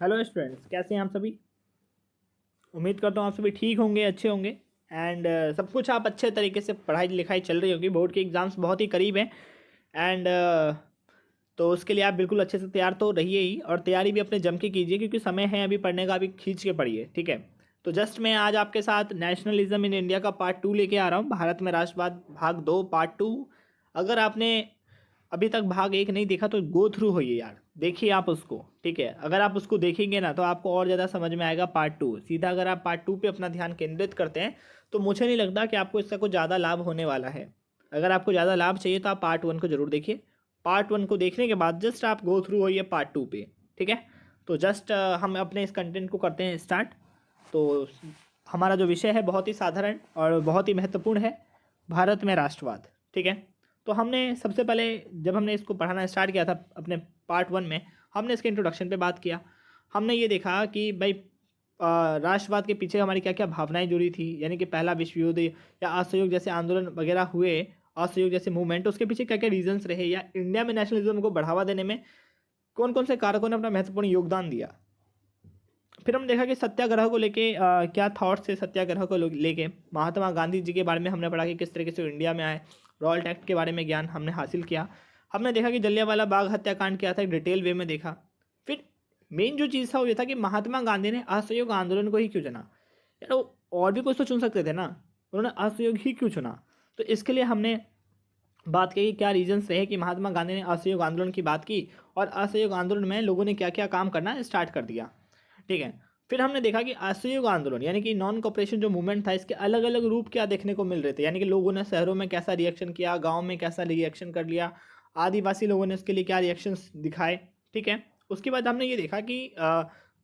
Hello students, कैसे हैं आप सभी। उम्मीद करता हूँ आप सभी ठीक होंगे, अच्छे होंगे एंड सब कुछ आप अच्छे तरीके से पढ़ाई लिखाई चल रही होगी। बोर्ड के एग्ज़ाम्स बहुत ही करीब हैं एंड तो उसके लिए आप बिल्कुल अच्छे से तैयार तो रहिए ही, और तैयारी भी अपने जम के कीजिए क्योंकि समय है अभी पढ़ने का, अभी खींच के पढ़िए। ठीक है, तो जस्ट मैं आज आपके साथ नेशनलिज्म इन इंडिया का पार्ट 2 लेके आ रहा हूँ। भारत में राष्ट्रवाद भाग 2 पार्ट 2। अगर आपने अभी तक भाग 1 नहीं देखा तो गो थ्रू होइए यार, देखिए आप उसको। ठीक है, अगर आप उसको देखेंगे ना तो आपको और ज़्यादा समझ में आएगा पार्ट 2। सीधा अगर आप पार्ट 2 पे अपना ध्यान केंद्रित करते हैं तो मुझे नहीं लगता कि आपको इसका कुछ ज़्यादा लाभ होने वाला है। अगर आपको ज़्यादा लाभ चाहिए तो आप पार्ट 1 को ज़रूर देखिए। पार्ट 1 को देखने के बाद जस्ट आप गो थ्रू होइए पार्ट 2 पे। ठीक है, तो जस्ट हम अपने इस कंटेंट को करते हैं स्टार्ट। तो हमारा जो विषय है बहुत ही साधारण और बहुत ही महत्वपूर्ण है, भारत में राष्ट्रवाद। ठीक है, तो हमने सबसे पहले जब हमने इसको पढ़ाना स्टार्ट किया था अपने पार्ट 1 में, हमने इसके इंट्रोडक्शन पे बात किया। हमने ये देखा कि भाई राष्ट्रवाद के पीछे हमारी क्या क्या भावनाएं जुड़ी थी, यानी कि पहला विश्व युद्ध या असहयोग जैसे आंदोलन वगैरह हुए, असहयोग जैसे मूवमेंट, उसके पीछे क्या क्या रीजंस रहे, या इंडिया में नेशनलिज्म को बढ़ावा देने में कौन कौन से कारकों ने अपना महत्वपूर्ण योगदान दिया। फिर हमने देखा कि सत्याग्रह को लेके क्या थॉट्स थे। सत्याग्रह को लेके महात्मा गांधी जी के बारे में हमने पढ़ा कि किस तरीके से इंडिया में आए। रॉयल एक्ट के बारे में ज्ञान हमने हासिल किया। हमने देखा कि जलियांवाला बाग हत्याकांड क्या था, एक डिटेल वे में देखा। फिर मेन जो चीज़ था वो ये था कि महात्मा गांधी ने असहयोग आंदोलन को ही क्यों चुना। यार वो और भी कुछ तो चुन सकते थे ना, उन्होंने असहयोग ही क्यों चुना। तो इसके लिए हमने बात की क्या रीजंस रहे कि महात्मा गांधी ने असहयोग आंदोलन की बात की, और असहयोग आंदोलन में लोगों ने क्या क्या काम करना स्टार्ट कर दिया। ठीक है, फिर हमने देखा कि असहयोग आंदोलन यानी कि नॉन कॉपरेशन जो मूवमेंट था, इसके अलग अलग रूप क्या देखने को मिल रहे थे। यानी कि लोगों ने शहरों में कैसा रिएक्शन किया, गांव में कैसा रिएक्शन कर लिया, आदिवासी लोगों ने इसके लिए क्या रिएक्शंस दिखाए। ठीक है, उसके बाद हमने ये देखा कि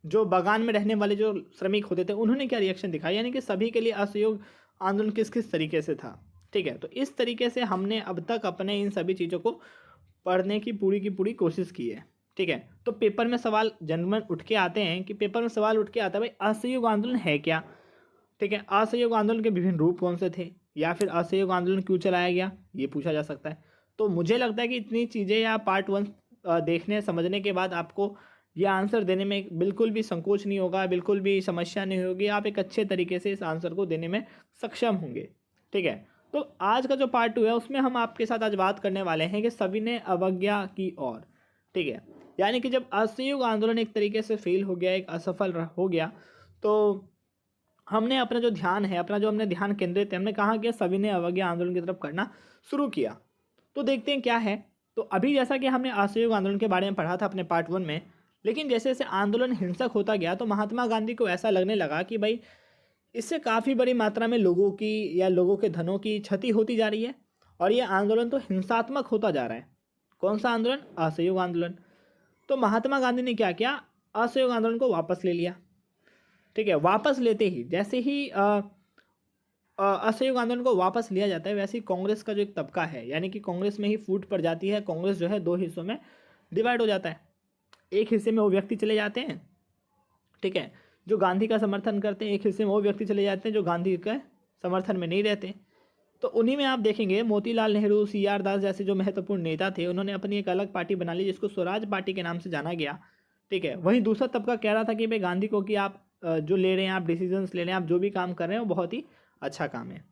जो बागान में रहने वाले जो श्रमिक होते थे उन्होंने क्या रिएक्शन दिखाया, यानी कि सभी के लिए असहयोग आंदोलन किस किस तरीके से था। ठीक है, तो इस तरीके से हमने अब तक अपने इन सभी चीज़ों को पढ़ने की पूरी कोशिश की है। ठीक है, तो पेपर में सवाल जनरल उठ के आते हैं कि पेपर में सवाल उठ के आता है भाई असहयोग आंदोलन है क्या। ठीक है, असहयोग आंदोलन के विभिन्न रूप कौन से थे, या फिर असहयोग आंदोलन क्यों चलाया गया, ये पूछा जा सकता है। तो मुझे लगता है कि इतनी चीज़ें या पार्ट 1 देखने समझने के बाद आपको ये आंसर देने में बिल्कुल भी संकोच नहीं होगा, बिल्कुल भी समस्या नहीं होगी। आप एक अच्छे तरीके से इस आंसर को देने में सक्षम होंगे। ठीक है, तो आज का जो पार्ट 2 है उसमें हम आपके साथ आज बात करने वाले हैं कि सविनय अवज्ञा की ओर। ठीक है, यानी कि जब असहयोग आंदोलन एक तरीके से फेल हो गया, एक असफल हो गया, तो हमने अपना जो ध्यान है, अपना जो हमने ध्यान केंद्रित है, हमने कहा कि सविनय अवज्ञा आंदोलन की तरफ करना शुरू किया। तो देखते हैं क्या है। तो अभी जैसा कि हमने असहयोग आंदोलन के बारे में पढ़ा था अपने पार्ट 1 में, लेकिन जैसे जैसे आंदोलन हिंसक होता गया तो महात्मा गांधी को ऐसा लगने लगा कि भाई इससे काफ़ी बड़ी मात्रा में लोगों की या लोगों के धनों की क्षति होती जा रही है, और ये आंदोलन तो हिंसात्मक होता जा रहा है। कौन सा आंदोलन? असहयोग आंदोलन। तो महात्मा गांधी ने क्या किया, असहयोग आंदोलन को वापस ले लिया। ठीक है, वापस लेते ही जैसे ही असहयोग आंदोलन को वापस लिया जाता है, वैसे ही कांग्रेस का जो एक तबका है, यानी कि कांग्रेस में ही फूट पड़ जाती है। कांग्रेस जो है दो हिस्सों में डिवाइड हो जाता है। एक हिस्से में वो व्यक्ति चले जाते हैं, ठीक है, जो गांधी का समर्थन करते हैं। एक हिस्से में वो व्यक्ति चले जाते हैं जो गांधी के समर्थन में नहीं रहते। तो उन्हीं में आप देखेंगे मोतीलाल नेहरू, सी आर दास जैसे जो महत्वपूर्ण नेता थे, उन्होंने अपनी एक अलग पार्टी बना ली जिसको स्वराज पार्टी के नाम से जाना गया। ठीक है, वहीं दूसरा तबका कह रहा था कि भाई गांधी को कि आप जो ले रहे हैं, आप डिसीजंस ले रहे हैं, आप जो भी काम कर रहे हैं वो बहुत ही अच्छा काम है।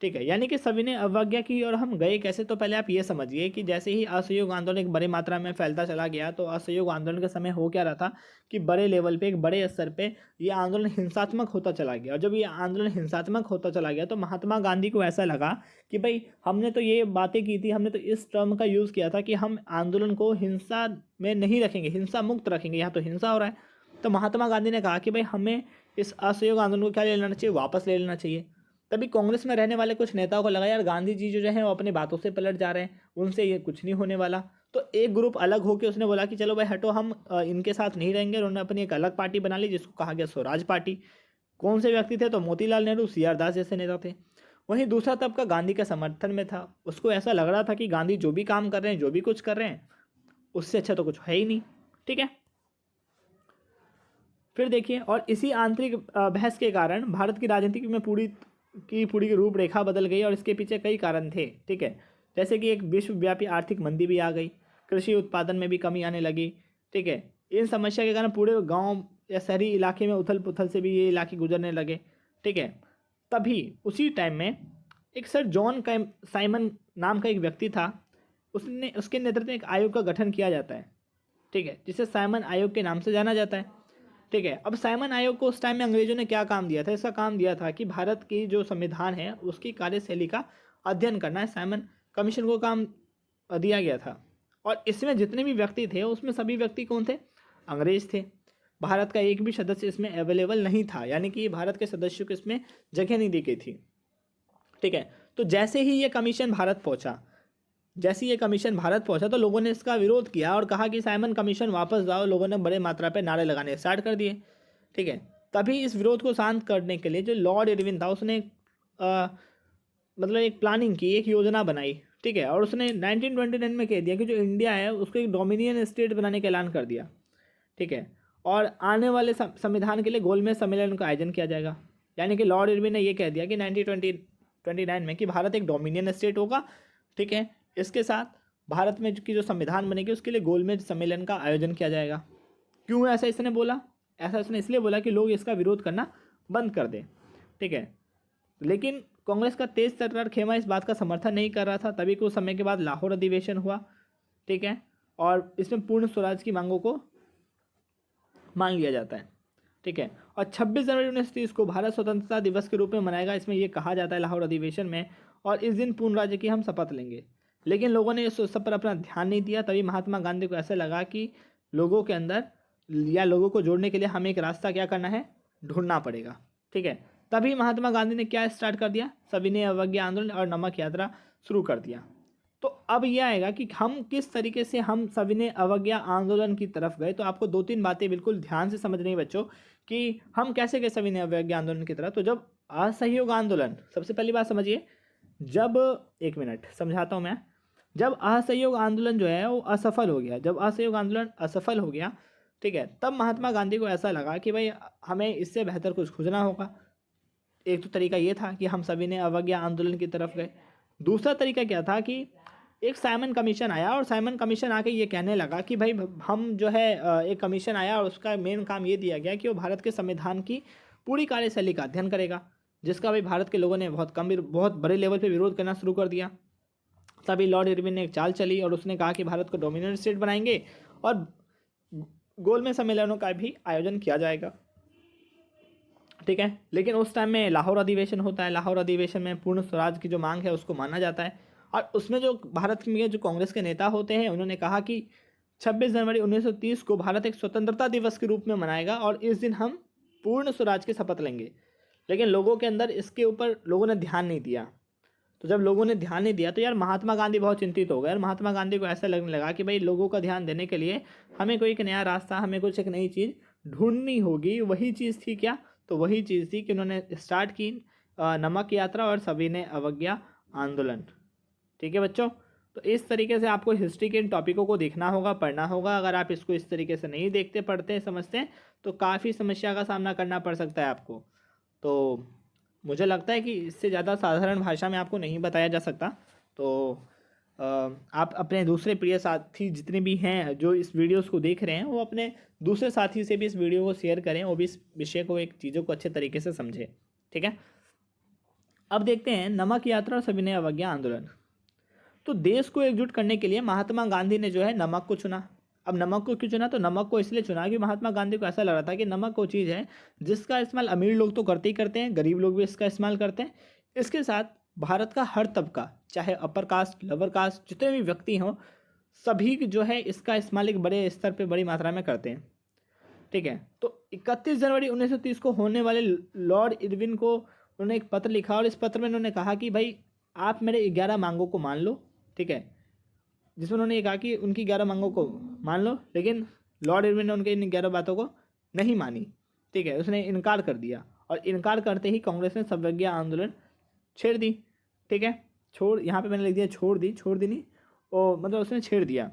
ठीक है, यानी कि सभी ने अवज्ञा की और हम गए कैसे। तो पहले आप ये समझिए कि जैसे ही असहयोग आंदोलन एक बड़ी मात्रा में फैलता चला गया, तो असहयोग आंदोलन के समय हो क्या रहा था कि बड़े लेवल पे, एक बड़े स्तर पे ये आंदोलन हिंसात्मक होता चला गया। और जब ये आंदोलन हिंसात्मक होता चला गया तो महात्मा गांधी को ऐसा लगा कि भाई हमने तो ये बातें की थी, हमने तो इस टर्म का यूज़ किया था कि हम आंदोलन को हिंसा में नहीं रखेंगे, हिंसा मुक्त रखेंगे, यहाँ तो हिंसा हो रहा है। तो महात्मा गांधी ने कहा कि भाई हमें इस असहयोग आंदोलन को क्या ले लेना चाहिए, वापस ले लेना चाहिए। तभी कांग्रेस में रहने वाले कुछ नेताओं को लगा यार गांधी जी जो है वो अपनी बातों से पलट जा रहे हैं, उनसे ये कुछ नहीं होने वाला। तो एक ग्रुप अलग होकर उसने बोला कि चलो भाई हटो, हम इनके साथ नहीं रहेंगे। उन्होंने अपनी एक अलग पार्टी बना ली जिसको कहा गया स्वराज पार्टी। कौन से व्यक्ति थे? तो मोतीलाल नेहरू, सी आर दास जैसे नेता थे। वहीं दूसरा तबका गांधी के समर्थन में था। उसको ऐसा लग रहा था कि गांधी जो भी काम कर रहे हैं, जो भी कुछ कर रहे हैं, उससे अच्छा तो कुछ है ही नहीं। ठीक है, फिर देखिए, और इसी आंतरिक बहस के कारण भारत की राजनीति में पूरी की रूपरेखा बदल गई, और इसके पीछे कई कारण थे। ठीक है, जैसे कि एक विश्वव्यापी आर्थिक मंदी भी आ गई, कृषि उत्पादन में भी कमी आने लगी। ठीक है, इन समस्या के कारण पूरे गांव या शहरी इलाके में उथल पुथल से भी ये इलाके गुजरने लगे। ठीक है, तभी उसी टाइम में एक सर जॉन साइमन नाम का एक व्यक्ति था, उसके नेतृत्व में एक आयोग का गठन किया जाता है। ठीक है, जिसे साइमन आयोग के नाम से जाना जाता है। ठीक है, अब साइमन आयोग को उस टाइम में अंग्रेजों ने क्या काम दिया था? इसका काम दिया था कि भारत की जो संविधान है उसकी कार्यशैली का अध्ययन करना है। साइमन कमीशन को काम दिया गया था, और इसमें जितने भी व्यक्ति थे उसमें सभी व्यक्ति कौन थे? अंग्रेज थे। भारत का एक भी सदस्य इसमें अवेलेबल नहीं था, यानी कि भारत के सदस्यों को इसमें जगह नहीं दी गई थी। ठीक है, तो जैसे ही ये कमीशन भारत पहुंचा तो लोगों ने इसका विरोध किया और कहा कि साइमन कमीशन वापस लाओ। लोगों ने बड़े मात्रा पर नारे लगाने स्टार्ट कर दिए। ठीक है, तभी इस विरोध को शांत करने के लिए जो लॉर्ड इरविन था उसने मतलब एक प्लानिंग की, एक योजना बनाई। ठीक है, और उसने 1929 में कह दिया कि जो इंडिया है उसको एक डोमिनियन स्टेट बनाने का ऐलान कर दिया। ठीक है, और आने वाले संविधान के लिए गोलमेज सम्मेलन का आयोजन किया जाएगा। यानी कि लॉर्ड इरविन ने यह कह दिया कि 1929 में कि भारत एक डोमिनियन स्टेट होगा। ठीक है, इसके साथ भारत में की जो संविधान बनेगी उसके लिए गोलमेज सम्मेलन का आयोजन किया जाएगा। क्यों ऐसा इसने बोला? ऐसा इसने इसलिए बोला कि लोग इसका विरोध करना बंद कर दें। ठीक है, लेकिन कांग्रेस का तेज तर्रार खेमा इस बात का समर्थन नहीं कर रहा था। तभी कुछ समय के बाद लाहौर अधिवेशन हुआ। ठीक है, और इसमें पूर्ण स्वराज की मांगों को मान लिया जाता है। ठीक है, और 26 जनवरी 1930 को भारत स्वतंत्रता दिवस के रूप में मनाएगा। इसमें यह कहा जाता है लाहौर अधिवेशन में, और इस दिन पूर्ण राज्य की हम शपथ लेंगे। लेकिन लोगों ने इस सब पर अपना ध्यान नहीं दिया। तभी महात्मा गांधी को ऐसा लगा कि लोगों के अंदर या लोगों को जोड़ने के लिए हमें एक रास्ता क्या करना है? ढूंढना पड़ेगा। ठीक है, तभी महात्मा गांधी ने क्या स्टार्ट कर दिया? सविनय अवज्ञा आंदोलन और नमक यात्रा शुरू कर दिया। तो अब यह आएगा कि हम किस तरीके से हम सविनय अवज्ञा आंदोलन की तरफ गए। तो आपको 2-3 बातें बिल्कुल ध्यान से समझनी है बच्चों कि हम कैसे गए सविनय अवज्ञा आंदोलन की तरफ। तो जब असहयोग आंदोलन, सबसे पहली बात समझिए, जब एक मिनट समझाता हूँ मैं। जब असहयोग आंदोलन जो है वो असफल हो गया, जब असहयोग आंदोलन असफल हो गया, ठीक है, तब महात्मा गांधी को ऐसा लगा कि भाई हमें इससे बेहतर कुछ खोजना होगा। एक तो तरीका ये था कि हम सविनय अवज्ञा आंदोलन की तरफ गए। दूसरा तरीका क्या था कि एक साइमन कमीशन आया, और साइमन कमीशन आके ये कहने लगा कि भाई हम जो है एक कमीशन आया और उसका मेन काम ये दिया गया कि वो भारत के संविधान की पूरी कार्यशैली का अध्ययन करेगा, जिसका भाई भारत के लोगों ने बहुत बड़े लेवल पे विरोध करना शुरू कर दिया। तभी लॉर्ड इरविन ने एक चाल चली और उसने कहा कि भारत को डोमिनेंट स्टेट बनाएंगे और गोलमेज सम्मेलनों का भी आयोजन किया जाएगा। ठीक है, लेकिन उस टाइम में लाहौर अधिवेशन होता है। लाहौर अधिवेशन में पूर्ण स्वराज की जो मांग है उसको माना जाता है, और उसमें जो भारत में जो कांग्रेस के नेता होते हैं उन्होंने कहा कि 26 जनवरी 1930 को भारत एक स्वतंत्रता दिवस के रूप में मनाएगा और इस दिन हम पूर्ण स्वराज की शपथ लेंगे। लेकिन लोगों के अंदर इसके ऊपर लोगों ने ध्यान नहीं दिया। तो जब लोगों ने ध्यान नहीं दिया तो यार महात्मा गांधी बहुत चिंतित हो गए, और महात्मा गांधी को ऐसा लगने लगा कि भाई लोगों का ध्यान देने के लिए हमें कोई एक नया रास्ता, हमें कुछ एक नई चीज़ ढूंढनी होगी। वही चीज़ थी क्या? तो वही चीज़ थी कि उन्होंने स्टार्ट की नमक यात्रा और सविनय अवज्ञा आंदोलन। ठीक है बच्चों, तो इस तरीके से आपको हिस्ट्री के इन टॉपिकों को देखना होगा, पढ़ना होगा। अगर आप इसको इस तरीके से नहीं देखते, पढ़ते, समझते हैं तो काफ़ी समस्या का सामना करना पड़ सकता है आपको। तो मुझे लगता है कि इससे ज़्यादा साधारण भाषा में आपको नहीं बताया जा सकता। तो आप अपने दूसरे प्रिय साथी जितने भी हैं जो इस वीडियोस को देख रहे हैं, वो अपने दूसरे साथी से भी इस वीडियो को शेयर करें, वो भी इस विषय को, एक चीज़ों को अच्छे तरीके से समझे। ठीक है, अब देखते हैं नमक यात्रा और सविनय अवज्ञा आंदोलन। तो देश को एकजुट करने के लिए महात्मा गांधी ने जो है नमक को चुना। अब नमक को क्यों चुना? तो नमक को इसलिए चुना कि महात्मा गांधी को ऐसा लग रहा था कि नमक वो चीज़ है जिसका इस्तेमाल अमीर लोग तो करते ही करते हैं, गरीब लोग भी इसका इस्तेमाल करते हैं। इसके साथ भारत का हर तबका, चाहे अपर कास्ट, लोअर कास्ट, जितने भी व्यक्ति हों, सभी जो है इसका इस्तेमाल एक बड़े स्तर पर बड़ी मात्रा में करते हैं। ठीक है, तो 31 जनवरी 1930 को होने वाले लॉर्ड इरविन को उन्होंने एक पत्र लिखा, और इस पत्र में उन्होंने कहा कि भाई आप मेरे 11 मांगों को मान लो। ठीक है, जिसमें उन्होंने ये कहा कि उनकी 11 मांगों को मान लो, लेकिन लॉर्ड इरविन ने उनके इन 11 बातों को नहीं मानी। ठीक है, उसने इनकार कर दिया, और इनकार करते ही कांग्रेस ने सवज्ञा आंदोलन छेड़ दी। ठीक है, यहाँ पे मैंने लिख दिया छोड़ दी नहीं, वो मतलब उसने छेड़ दिया।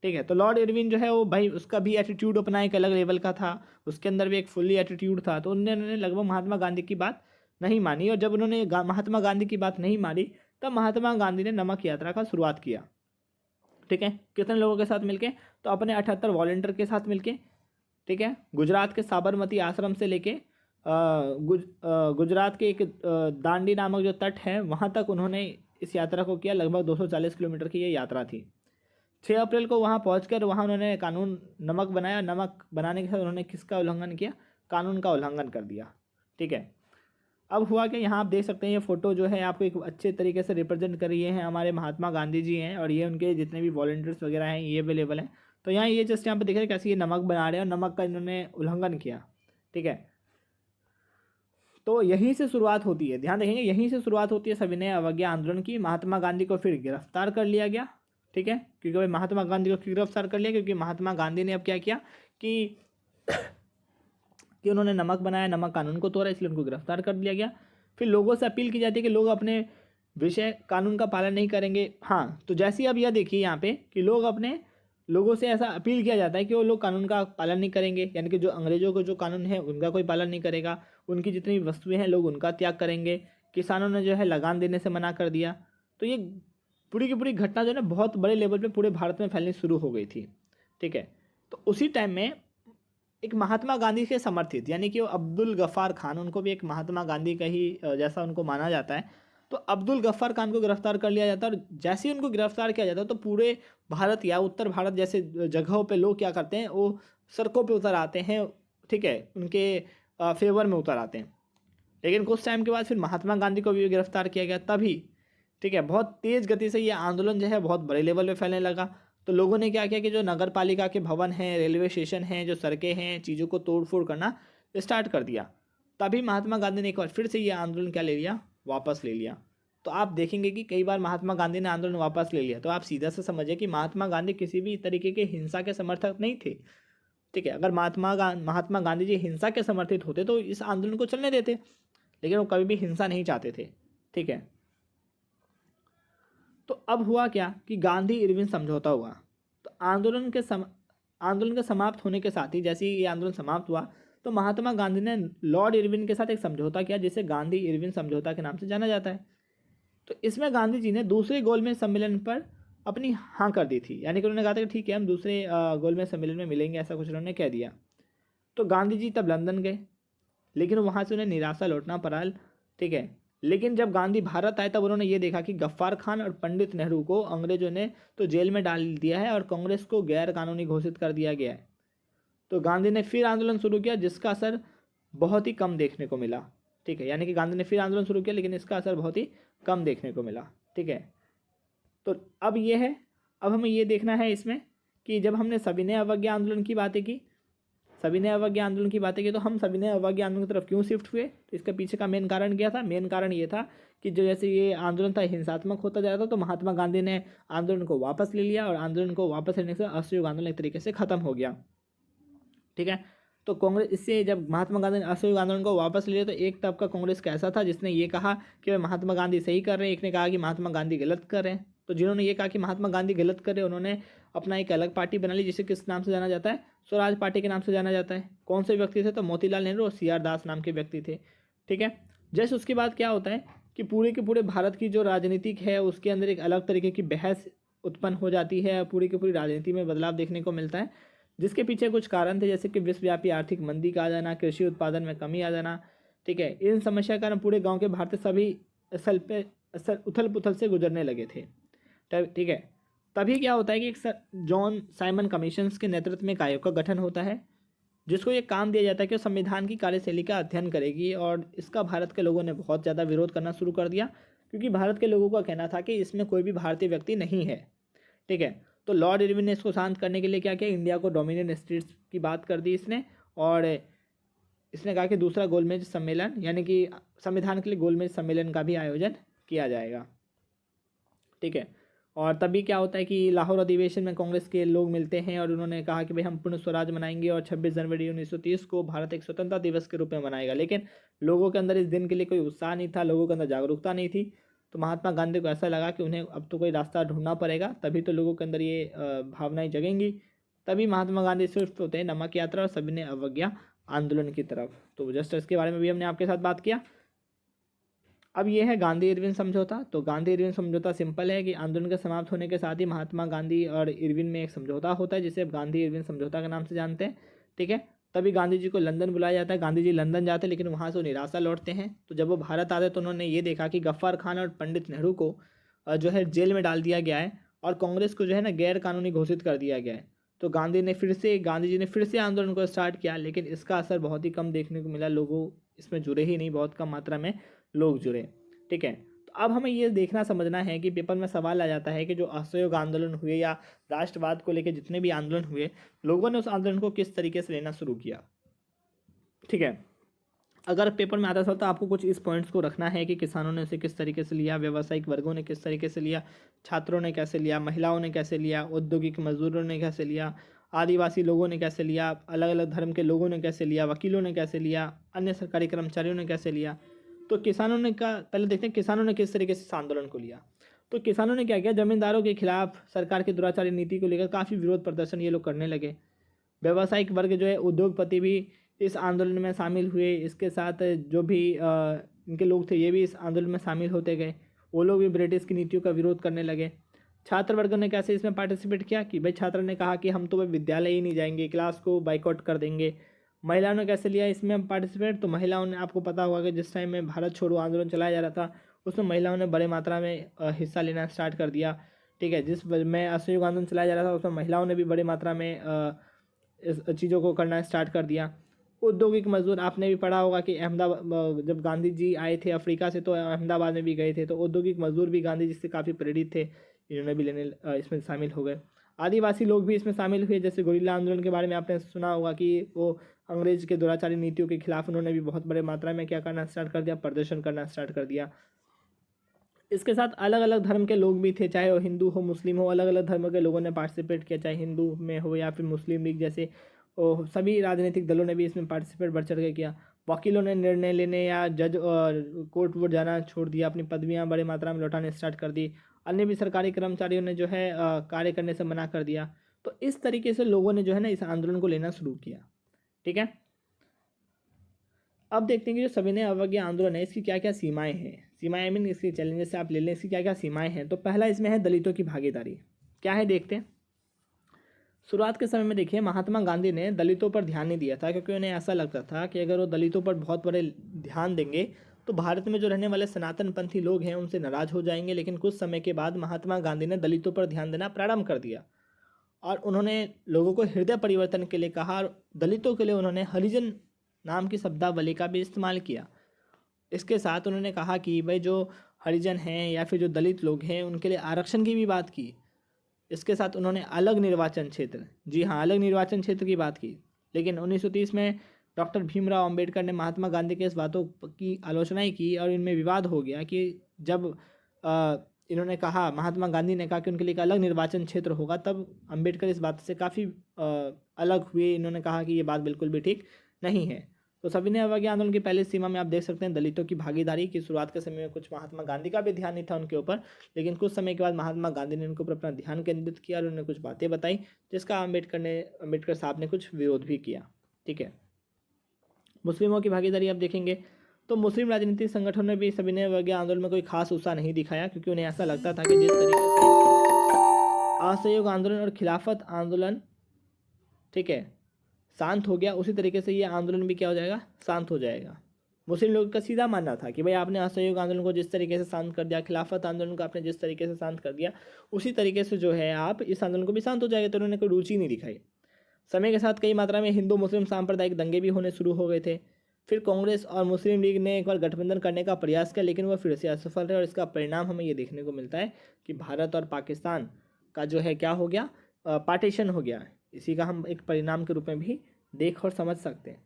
ठीक है, तो लॉर्ड इरविन जो है वो भाई उसका भी एटीट्यूड अपना एक अलग लेवल का था, उसके अंदर भी एक फुल्ली एटीट्यूड था। तो उन्होंने लगभग महात्मा गांधी की बात नहीं मानी, और जब उन्होंने महात्मा गांधी की बात नहीं मानी तब महात्मा गांधी ने नमक यात्रा का शुरुआत किया। ठीक है, कितने लोगों के साथ मिलके? तो अपने 78 वॉलंटियर के साथ मिलके ठीक है। गुजरात के साबरमती आश्रम से लेके गुजरात के एक दांडी नामक जो तट है वहाँ तक उन्होंने इस यात्रा को किया। लगभग 240 किलोमीटर की ये यात्रा थी। 6 अप्रैल को वहाँ पहुँचकर वहाँ उन्होंने कानून नमक बनाया। नमक बनाने के साथ उन्होंने किसका उल्लंघन किया? कानून का उल्लंघन कर दिया। ठीक है। अब हुआ कि यहाँ आप देख सकते हैं ये फ़ोटो जो है आपको एक अच्छे तरीके से रिप्रेजेंट कर रही है हमारे महात्मा गांधी जी हैं, और ये उनके जितने भी वॉलंटियर्स वगैरह हैं ये अवेलेबल हैं। तो यहाँ ये जस्ट यहाँ पे देख रहे हैं कैसे ये नमक बना रहे हैं और नमक का इन्होंने उल्लंघन किया। ठीक है। तो यहीं से शुरुआत होती है, ध्यान रखेंगे, यहीं से शुरुआत होती है सविनय अवज्ञा आंदोलन की। महात्मा गांधी को फिर गिरफ्तार कर लिया गया। ठीक है। क्योंकि भाई महात्मा गांधी को क्यों गिरफ्तार कर लिया? क्योंकि महात्मा गांधी ने अब क्या किया कि उन्होंने नमक बनाया, नमक कानून को तोड़ा, इसलिए उनको गिरफ्तार कर दिया गया। फिर लोगों से अपील की जाती है कि लोग अपने विषय कानून का पालन नहीं करेंगे। हाँ, तो जैसे ही अब यह देखिए यहाँ पे कि लोगों से ऐसा अपील किया जाता है कि वो लोग कानून का पालन नहीं करेंगे, यानी कि जो अंग्रेजों को जो कानून है उनका कोई पालन नहीं करेगा, उनकी जितनी वस्तुएं हैं लोग उनका त्याग करेंगे। किसानों ने जो है लगान देने से मना कर दिया। तो ये पूरी की पूरी घटना जो है ना बहुत बड़े लेवल पे पूरे भारत में फैलनी शुरू हो गई थी। ठीक है। तो उसी टाइम में एक महात्मा गांधी से समर्थित, यानी कि अब्दुल गफ्फार खान, उनको भी एक महात्मा गांधी का ही जैसा उनको माना जाता है, तो अब्दुल गफ्फार खान को गिरफ्तार कर लिया जाता है। और जैसे ही उनको गिरफ्तार किया जाता है तो पूरे भारत या उत्तर भारत जैसे जगहों पे लोग क्या करते हैं, वो सड़कों पे उतर आते हैं। ठीक है, उनके फेवर में उतर आते हैं। लेकिन कुछ टाइम के बाद फिर महात्मा गांधी को भी गिरफ्तार किया गया तभी। ठीक है, बहुत तेज़ गति से ये आंदोलन जो है बहुत बड़े लेवल पे फैलने लगा। तो लोगों ने क्या किया कि जो नगर पालिका के भवन हैं, रेलवे स्टेशन हैं, जो सड़कें हैं, चीज़ों को तोड़ फोड़ करना स्टार्ट कर दिया। तभी महात्मा गांधी ने एक बार फिर से ये आंदोलन क्या ले लिया? वापस ले लिया। तो आप देखेंगे कि कई बार महात्मा गांधी ने आंदोलन वापस ले लिया, तो आप सीधा से समझिए कि महात्मा गांधी किसी भी तरीके के हिंसा के समर्थक नहीं थे। ठीक है, अगर महात्मा गांधी जी हिंसा के समर्थित होते तो इस आंदोलन को चलने देते, लेकिन वो कभी भी हिंसा नहीं चाहते थे। ठीक है। तो अब हुआ क्या कि गांधी इरविन समझौता हुआ। तो आंदोलन के समाप्त होने के साथ ही जैसे ही ये आंदोलन समाप्त हुआ तो महात्मा गांधी ने लॉर्ड इरविन के साथ एक समझौता किया जिसे गांधी इरविन समझौता के नाम से जाना जाता है। तो इसमें गांधी जी ने दूसरे गोलमेज सम्मेलन पर अपनी हाँ कर दी थी, यानी कि उन्होंने कहा था कि ठीक है हम दूसरे गोलमेज सम्मेलन में मिलेंगे, ऐसा कुछ उन्होंने कह दिया। तो गांधी जी तब लंदन गए, लेकिन वहाँ से उन्हें निराशा लौटना पड़ा। ठीक है। लेकिन जब गांधी भारत आए तब उन्होंने ये देखा कि गफ्फार खान और पंडित नेहरू को अंग्रेजों ने तो जेल में डाल दिया है और कांग्रेस को गैर कानूनी घोषित कर दिया गया है। तो गांधी ने फिर आंदोलन शुरू किया जिसका असर बहुत ही कम देखने को मिला। ठीक है, यानी कि गांधी ने फिर आंदोलन शुरू किया लेकिन इसका असर बहुत ही कम देखने को मिला। ठीक है। तो अब ये है, अब हमें ये देखना है इसमें कि जब हमने सविनय अवज्ञा आंदोलन की बातें की, तो हम सविनय अवज्ञा आंदोलन की तरफ क्यों शिफ्ट हुए? तो इसके पीछे का मेन कारण क्या था? मेन कारण ये था कि जो जैसे ये आंदोलन था हिंसात्मक होता जा रहा था, तो महात्मा गांधी ने आंदोलन को वापस ले लिया और आंदोलन को वापस लेने से असहयोग आंदोलन एक तरीके से खत्म हो गया। ठीक है। तो कांग्रेस, इससे जब महात्मा गांधी ने असहयोग आंदोलन को वापस ले लिया तो एक तबका कांग्रेस का ऐसा था जिसने ये कहा कि महात्मा गांधी सही कर रहे हैं, एक ने कहा कि महात्मा गांधी गलत कर रहे हैं। तो जिन्होंने ये कहा कि महात्मा गांधी गलत कर रहे हैं उन्होंने अपना एक अलग पार्टी बना ली जिसे किस नाम से जाना जाता है? स्वराज पार्टी के नाम से जाना जाता है। कौन से व्यक्ति थे? तो मोतीलाल नेहरू और सी आर दास नाम के व्यक्ति थे। ठीक है। जैसे उसके बाद क्या होता है कि पूरे के पूरे भारत की जो राजनीतिक है उसके अंदर एक अलग तरीके की बहस उत्पन्न हो जाती है, पूरी की पूरी राजनीति में बदलाव देखने को मिलता है, जिसके पीछे कुछ कारण थे जैसे कि विश्वव्यापी आर्थिक मंदी का आ जाना, कृषि उत्पादन में कमी आ जाना। ठीक है। इन समस्या के कारण पूरे गाँव के भारतीय सभी उथल पुथल से गुजरने लगे थे। ठीक है। तभी क्या होता है कि एक जॉन साइमन कमीशंस के नेतृत्व में एक आयोग का गठन होता है जिसको ये काम दिया जाता है कि संविधान की कार्यशैली का अध्ययन करेगी, और इसका भारत के लोगों ने बहुत ज़्यादा विरोध करना शुरू कर दिया क्योंकि भारत के लोगों का कहना था कि इसमें कोई भी भारतीय व्यक्ति नहीं है। ठीक है। तो लॉर्ड इरविन ने इसको शांत करने के लिए क्या किया? इंडिया को डोमिनियन स्टेट्स की बात कर दी इसने, और इसने कहा कि दूसरा गोलमेज सम्मेलन यानी कि संविधान के लिए गोलमेज सम्मेलन का भी आयोजन किया जाएगा। ठीक है। और तभी क्या होता है कि लाहौर अधिवेशन में कांग्रेस के लोग मिलते हैं और उन्होंने कहा कि भाई हम पूर्ण स्वराज मनाएंगे और 26 जनवरी 1930 को भारत एक स्वतंत्रता दिवस के रूप में मनाएगा। लेकिन लोगों के अंदर इस दिन के लिए कोई उत्साह नहीं था, लोगों के अंदर जागरूकता नहीं थी। तो महात्मा गांधी को ऐसा लगा कि उन्हें अब तो कोई रास्ता ढूंढना पड़ेगा, तभी तो लोगों के अंदर ये भावनाएं जगेंगी। तभी महात्मा गांधी शिफ्ट होते हैं नमक यात्रा और सविनय अवज्ञा आंदोलन की तरफ। तो जस्ट इसके बारे में भी हमने आपके साथ बात किया। अब ये है गांधी इरविन समझौता। तो गांधी इरविन समझौता सिंपल है कि आंदोलन के समाप्त होने के साथ ही महात्मा गांधी और इरविन में एक समझौता होता है जिसे गांधी इरविन समझौता के नाम से जानते हैं। ठीक है। तभी गांधी जी को लंदन बुलाया जाता है। गांधी जी लंदन जाते हैं लेकिन वहाँ से वो निराशा लौटते हैं। तो जब वो भारत आते तो उन्होंने ये देखा कि गफ्फार खान और पंडित नेहरू को जो है जेल में डाल दिया गया है और कांग्रेस को जो है ना गैर कानूनी घोषित कर दिया गया है। तो गांधी जी ने फिर से आंदोलन को स्टार्ट किया, लेकिन इसका असर बहुत ही कम देखने को मिला। लोगों इसमें जुड़े ही नहीं, बहुत कम मात्रा में लोग जुड़े। ठीक है, तो अब हमें ये देखना समझना है कि पेपर में सवाल आ जाता है कि जो असहयोग आंदोलन हुए या राष्ट्रवाद को लेकर जितने भी आंदोलन हुए, लोगों ने उस आंदोलन को किस तरीके से लेना शुरू किया। ठीक है, अगर पेपर में आता था तो आपको कुछ इस पॉइंट्स को रखना है कि किसानों ने इसे किस तरीके से लिया, व्यावसायिक वर्गों ने किस तरीके से लिया, छात्रों ने कैसे लिया, महिलाओं ने कैसे लिया, औद्योगिक मजदूरों ने कैसे लिया, आदिवासी लोगों ने कैसे लिया, अलग अलग धर्म के लोगों ने कैसे लिया, वकीलों ने कैसे लिया, अन्य सरकारी कर्मचारियों ने कैसे लिया। तो किसानों ने का पहले देखते हैं किसानों ने किस तरीके से इस आंदोलन को लिया। तो किसानों ने क्या किया, जमींदारों के खिलाफ सरकार की दुराचारी नीति को लेकर काफ़ी विरोध प्रदर्शन ये लोग करने लगे। व्यावसायिक वर्ग जो है, उद्योगपति भी इस आंदोलन में शामिल हुए। इसके साथ जो भी इनके लोग थे ये भी इस आंदोलन में शामिल होते गए। वो लोग भी ब्रिटिश की नीतियों का विरोध करने लगे। छात्र वर्ग ने कैसे इसमें पार्टिसिपेट किया कि भाई छात्र ने कहा कि हम तो भाई विद्यालय ही नहीं जाएंगे, क्लास को बाइकआउट कर देंगे। महिलाओं ने कैसे लिया इसमें पार्टिसिपेट, तो महिलाओं ने, आपको पता होगा कि जिस टाइम में भारत छोड़ो आंदोलन चलाया जा रहा था उसमें महिलाओं ने बड़े मात्रा में हिस्सा लेना स्टार्ट कर दिया। ठीक है, जिस में असहयोग आंदोलन चलाया जा रहा था उसमें महिलाओं ने भी बड़ी मात्रा में इस चीज़ों को करना स्टार्ट कर दिया। औद्योगिक मजदूर, आपने भी पढ़ा होगा कि अहमदाबाद जब गांधी जी आए थे अफ्रीका से तो अहमदाबाद में भी गए थे, तो औद्योगिक मजदूर भी गांधी जी से काफ़ी प्रेरित थे, इन्होंने भी इसमें शामिल हो गए। आदिवासी लोग भी इसमें शामिल हुए, जैसे गोरिल्ला आंदोलन के बारे में आपने सुना होगा कि वो अंग्रेज के दुराचारी नीतियों के खिलाफ उन्होंने भी बहुत बड़े मात्रा में क्या करना स्टार्ट कर दिया, प्रदर्शन करना स्टार्ट कर दिया। इसके साथ अलग अलग धर्म के लोग भी थे, चाहे वो हिंदू हो मुस्लिम हो, अलग अलग धर्मों के लोगों ने पार्टिसिपेट किया, चाहे हिंदू में हो या फिर मुस्लिम लीग जैसे सभी राजनीतिक दलों ने भी इसमें पार्टिसिपेट बढ़ चढ़ के किया। वकीलों ने निर्णय लेने या जज और कोर्ट वोट जाना छोड़ दिया, अपनी पदवियां बड़े मात्रा में लौटाने स्टार्ट कर दी। अन्य भी सरकारी कर्मचारियों ने जो है कार्य करने से मना कर दिया। तो इस तरीके से लोगों ने जो है ना इस आंदोलन को लेना शुरू किया। ठीक है, अब देखते हैं कि जो सविनय अवज्ञा आंदोलन है इसकी क्या क्या सीमाएं हैं। सीमाएं आई मीन इसकी चैलेंजेस से आप ले लें, इसकी क्या क्या सीमाएं हैं। तो पहला इसमें है दलितों की भागीदारी। क्या है देखते हैं। शुरुआत के समय में देखिए महात्मा गांधी ने दलितों पर ध्यान नहीं दिया था, क्योंकि उन्हें ऐसा लगता था कि अगर वो दलितों पर बहुत बड़े ध्यान देंगे तो भारत में जो रहने वाले सनातन पंथी लोग हैं उनसे नाराज हो जाएंगे। लेकिन कुछ समय के बाद महात्मा गांधी ने दलितों पर ध्यान देना प्रारंभ कर दिया और उन्होंने लोगों को हृदय परिवर्तन के लिए कहा और दलितों के लिए उन्होंने हरिजन नाम की शब्दावली का भी इस्तेमाल किया। इसके साथ उन्होंने कहा कि भाई जो हरिजन हैं या फिर जो दलित लोग हैं उनके लिए आरक्षण की भी बात की। इसके साथ उन्होंने अलग निर्वाचन क्षेत्र, जी हाँ अलग निर्वाचन क्षेत्र की बात की। लेकिन 1930 में डॉक्टर भीमराव अंबेडकर ने महात्मा गांधी के इस बातों की आलोचना ही की और इनमें विवाद हो गया कि जब इन्होंने कहा, महात्मा गांधी ने कहा कि उनके लिए एक अलग निर्वाचन क्षेत्र होगा, तब अंबेडकर इस बात से काफ़ी अलग हुए। इन्होंने कहा कि ये बात बिल्कुल भी ठीक नहीं है। तो सविनय अवज्ञा आंदोलन की पहली सीमा में आप देख सकते हैं दलितों की भागीदारी की। शुरुआत के समय में कुछ महात्मा गांधी का भी ध्यान नहीं था उनके ऊपर, लेकिन कुछ समय के बाद महात्मा गांधी ने उनके ऊपर अपना ध्यान केंद्रित किया और उन्हें कुछ बातें बताई जिसका अंबेडकर साहब ने कुछ विरोध भी किया। ठीक है, मुस्लिमों की भागीदारी आप देखेंगे तो मुस्लिम राजनीतिक संगठनों ने भी सविनय अवज्ञा आंदोलन में कोई खास उत्साह नहीं दिखाया, क्योंकि उन्हें ऐसा लगता था कि जिस तरीके से असहयोग आंदोलन और खिलाफत आंदोलन, ठीक है, शांत हो गया, उसी तरीके से ये आंदोलन भी क्या हो जाएगा, शांत हो जाएगा। मुस्लिम लोगों का सीधा मानना था कि भाई आपने असहयोग आंदोलन को जिस तरीके से शांत कर दिया, खिलाफत आंदोलन को आपने जिस तरीके से शांत कर दिया, उसी तरीके से जो है आप इस आंदोलन को भी शांत हो जाएगा। तो उन्होंने कोई रुचि नहीं दिखाई। समय के साथ कई मात्रा में हिंदू मुस्लिम सांप्रदायिक दंगे भी होने शुरू हो गए थे। फिर कांग्रेस और मुस्लिम लीग ने एक बार गठबंधन करने का प्रयास किया, लेकिन वह फिर से असफल रहे और इसका परिणाम हमें ये देखने को मिलता है कि भारत और पाकिस्तान का जो है क्या हो गया, पार्टीशन हो गया। इसी का हम एक परिणाम के रूप में भी देख और समझ सकते हैं।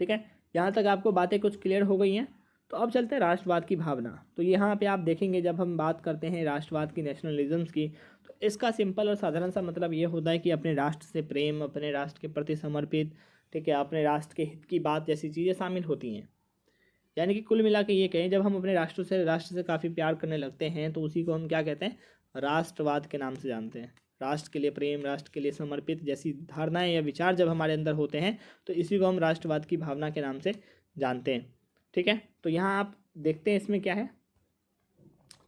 ठीक है, यहाँ तक आपको बातें कुछ क्लियर हो गई हैं। तो अब चलते हैं राष्ट्रवाद की भावना। तो यहाँ पे आप देखेंगे जब हम बात करते हैं राष्ट्रवाद की, नेशनलिज्म्स की, तो इसका सिंपल और साधारण सा मतलब ये होता है कि अपने राष्ट्र से प्रेम, अपने राष्ट्र के प्रति समर्पित, ठीक है, अपने राष्ट्र के हित की बात जैसी चीज़ें शामिल होती हैं। यानी कि कुल मिला के ये कहें, जब हम अपने राष्ट्र से काफ़ी प्यार करने लगते हैं तो उसी को हम क्या कहते हैं, राष्ट्रवाद के नाम से जानते हैं। राष्ट्र के लिए प्रेम, राष्ट्र के लिए समर्पित जैसी धारणाएं या विचार जब हमारे अंदर होते हैं तो इसी को हम राष्ट्रवाद की भावना के नाम से जानते हैं। ठीक है, तो यहाँ आप देखते हैं इसमें क्या है।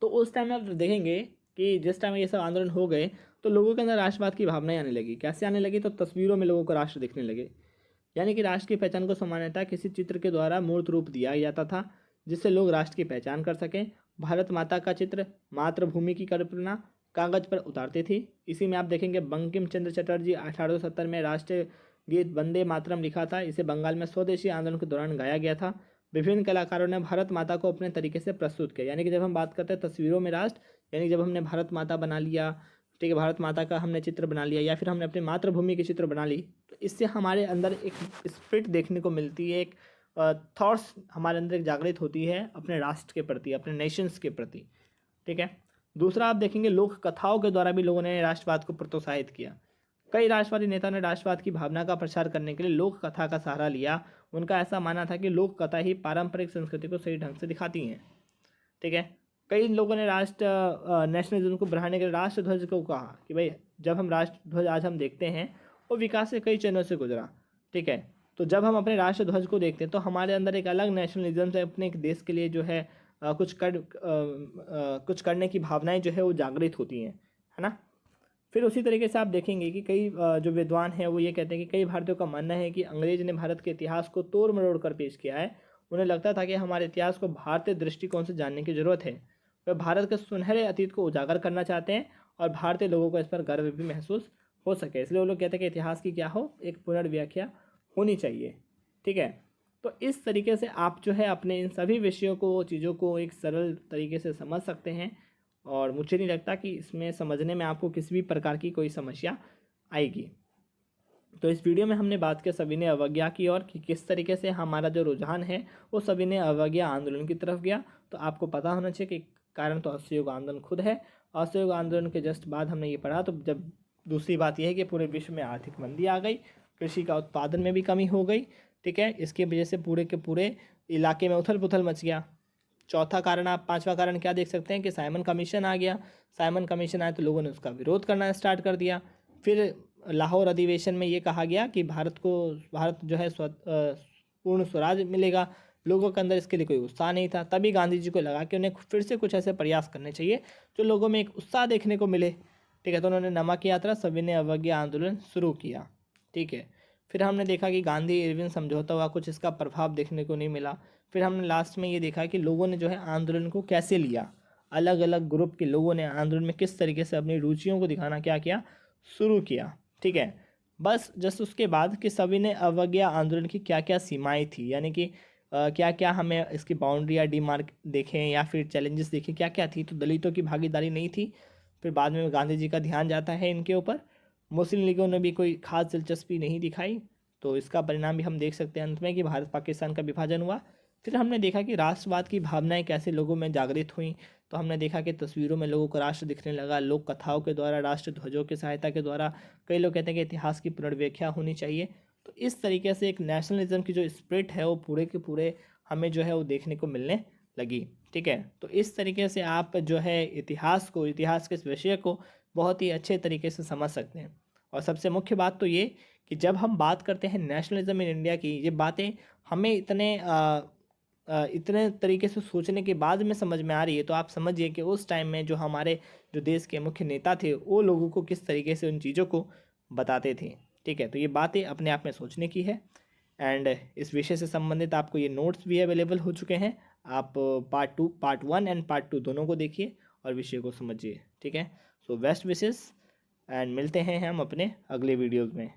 तो उस टाइम आप देखेंगे कि जिस टाइम ये सब आंदोलन हो गए तो लोगों के अंदर राष्ट्रवाद की भावनाएं आने लगी। कैसे आने लगी, तो तस्वीरों में लोगों को राष्ट्र दिखने लगे। यानी कि राष्ट्र की पहचान को सामान्यतः किसी चित्र के द्वारा मूर्त रूप दिया जाता था जिससे लोग राष्ट्र की पहचान कर सकें। भारत माता का चित्र, मातृभूमि की कल्पना कागज पर उतारते थे। इसी में आप देखेंगे बंकिम चंद्र चटर्जी 1870 में राष्ट्रीय गीत वंदे मातरम लिखा था। इसे बंगाल में स्वदेशी आंदोलन के दौरान गाया गया था। विभिन्न कलाकारों ने भारत माता को अपने तरीके से प्रस्तुत किया। यानी कि जब हम बात करते हैं तस्वीरों में राष्ट्र, यानी जब हमने भारत माता बना लिया, ठीक है, भारत माता का हमने चित्र बना लिया या फिर हमने अपनी मातृभूमि के चित्र बना ली, तो इससे हमारे अंदर एक स्पिरिट देखने को मिलती है, एक थॉट्स हमारे अंदर एक जागृत होती है अपने राष्ट्र के प्रति, अपने नेशंस के प्रति। ठीक है। दूसरा आप देखेंगे लोक कथाओं के द्वारा भी लोगों ने राष्ट्रवाद को प्रोत्साहित किया। कई राष्ट्रवादी नेता ने राष्ट्रवाद की भावना का प्रचार करने के लिए लोक कथा का सहारा लिया। उनका ऐसा मानना था कि लोक कथा ही पारंपरिक संस्कृति को सही ढंग से दिखाती हैं। ठीक है। कई लोगों ने राष्ट्र नेशनलिज्म को बढ़ाने के लिए राष्ट्रध्वज को कहा कि भाई जब हम राष्ट्रध्वज आज हम देखते हैं वो विकास के कई चरणों से गुजरा। ठीक है। तो जब हम अपने राष्ट्रध्वज को देखते हैं तो हमारे अंदर एक अलग नेशनलिज्म से अपने एक देश के लिए जो है कुछ करने की भावनाएं जो है वो जागृत होती हैं, है ना। फिर उसी तरीके से आप देखेंगे कि कई जो विद्वान हैं वो ये कहते हैं कि कई भारतीयों का मानना है कि अंग्रेज ने भारत के इतिहास को तोड़ मरोड़ कर पेश किया है। उन्हें लगता था कि हमारे इतिहास को भारतीय दृष्टिकोण से जानने की जरूरत है। वह भारत के सुनहरे अतीत को उजागर करना चाहते हैं और भारतीय लोगों को इस पर गर्व भी महसूस हो सके, इसलिए वो लोग कहते हैं कि इतिहास की क्या हो, एक पुनर्व्याख्या होनी चाहिए। ठीक है। तो इस तरीके से आप जो है अपने इन सभी विषयों को, चीज़ों को एक सरल तरीके से समझ सकते हैं और मुझे नहीं लगता कि इसमें समझने में आपको किसी भी प्रकार की कोई समस्या आएगी। तो इस वीडियो में हमने बात की सविनय अवज्ञा की और कि किस तरीके से हमारा जो रुझान है वो सविनय अवज्ञा आंदोलन की तरफ गया। तो आपको पता होना चाहिए कि कारण तो असहयोग आंदोलन खुद है। असहयोग आंदोलन के जस्ट बाद हमने ये पढ़ा। तो जब दूसरी बात यह है कि पूरे विश्व में आर्थिक मंदी आ गई, कृषि का उत्पादन में भी कमी हो गई। ठीक है। इसकी वजह से पूरे के पूरे इलाके में उथल पुथल मच गया। चौथा कारण, आप पांचवा कारण क्या देख सकते हैं कि साइमन कमीशन आ गया। साइमन कमीशन आया तो लोगों ने उसका विरोध करना स्टार्ट कर दिया। फिर लाहौर अधिवेशन में ये कहा गया कि भारत जो है पूर्ण स्वराज मिलेगा। लोगों के अंदर इसके लिए कोई उत्साह नहीं था। तभी गांधी जी को लगा कि उन्हें फिर से कुछ ऐसे प्रयास करने चाहिए जो लोगों में एक उत्साह देखने को मिले। ठीक है। तो उन्होंने नमक यात्रा, सविनय अवज्ञा आंदोलन शुरू किया। ठीक है। फिर हमने देखा कि गांधी इरविन समझौता हुआ, कुछ इसका प्रभाव देखने को नहीं मिला। फिर हमने लास्ट में ये देखा कि लोगों ने जो है आंदोलन को कैसे लिया, अलग अलग ग्रुप के लोगों ने आंदोलन में किस तरीके से अपनी रुचियों को दिखाना क्या किया, शुरू किया। ठीक है। बस जस्ट उसके बाद कि सविनय अवज्ञा आंदोलन की क्या क्या सीमाएं थी, यानी कि क्या क्या हमें इसकी बाउंड्री या डीमार्क देखें या फिर चैलेंजेस देखें क्या क्या थी। तो दलितों की भागीदारी नहीं थी। फिर बाद में गांधी जी का ध्यान जाता है इनके ऊपर। मुस्लिम लीगों ने भी कोई खास दिलचस्पी नहीं दिखाई। तो इसका परिणाम भी हम देख सकते हैं अंत में कि भारत पाकिस्तान का विभाजन हुआ। फिर हमने देखा कि राष्ट्रवाद की भावनाएं कैसे लोगों में जागृत हुई। तो हमने देखा कि तस्वीरों में लोगों को राष्ट्र दिखने लगा, लोक कथाओं के द्वारा, राष्ट्र ध्वजों की सहायता के द्वारा। कई लोग कहते हैं कि इतिहास की पुनर्व्याख्या होनी चाहिए। तो इस तरीके से एक नेशनलिज्म की जो स्पिरिट है वो पूरे के पूरे हमें जो है वो देखने को मिलने लगी। ठीक है। तो इस तरीके से आप जो है इतिहास के इस विषय को बहुत ही अच्छे तरीके से समझ सकते हैं। और सबसे मुख्य बात तो ये कि जब हम बात करते हैं नेशनलिज्म इन इंडिया की, ये बातें हमें इतने तरीके से सोचने के बाद में समझ में आ रही है। तो आप समझिए कि उस टाइम में जो हमारे जो देश के मुख्य नेता थे वो लोगों को किस तरीके से उन चीज़ों को बताते थे। ठीक है। तो ये बातें अपने आप में सोचने की है। एंड इस विषय से संबंधित आपको ये नोट्स भी अवेलेबल हो चुके हैं। आप पार्ट 1 एंड पार्ट 2 दोनों को देखिए और विषय को समझिए। ठीक है। सो बेस्ट विशेस एंड मिलते हैं हम अपने अगले वीडियोज़ में।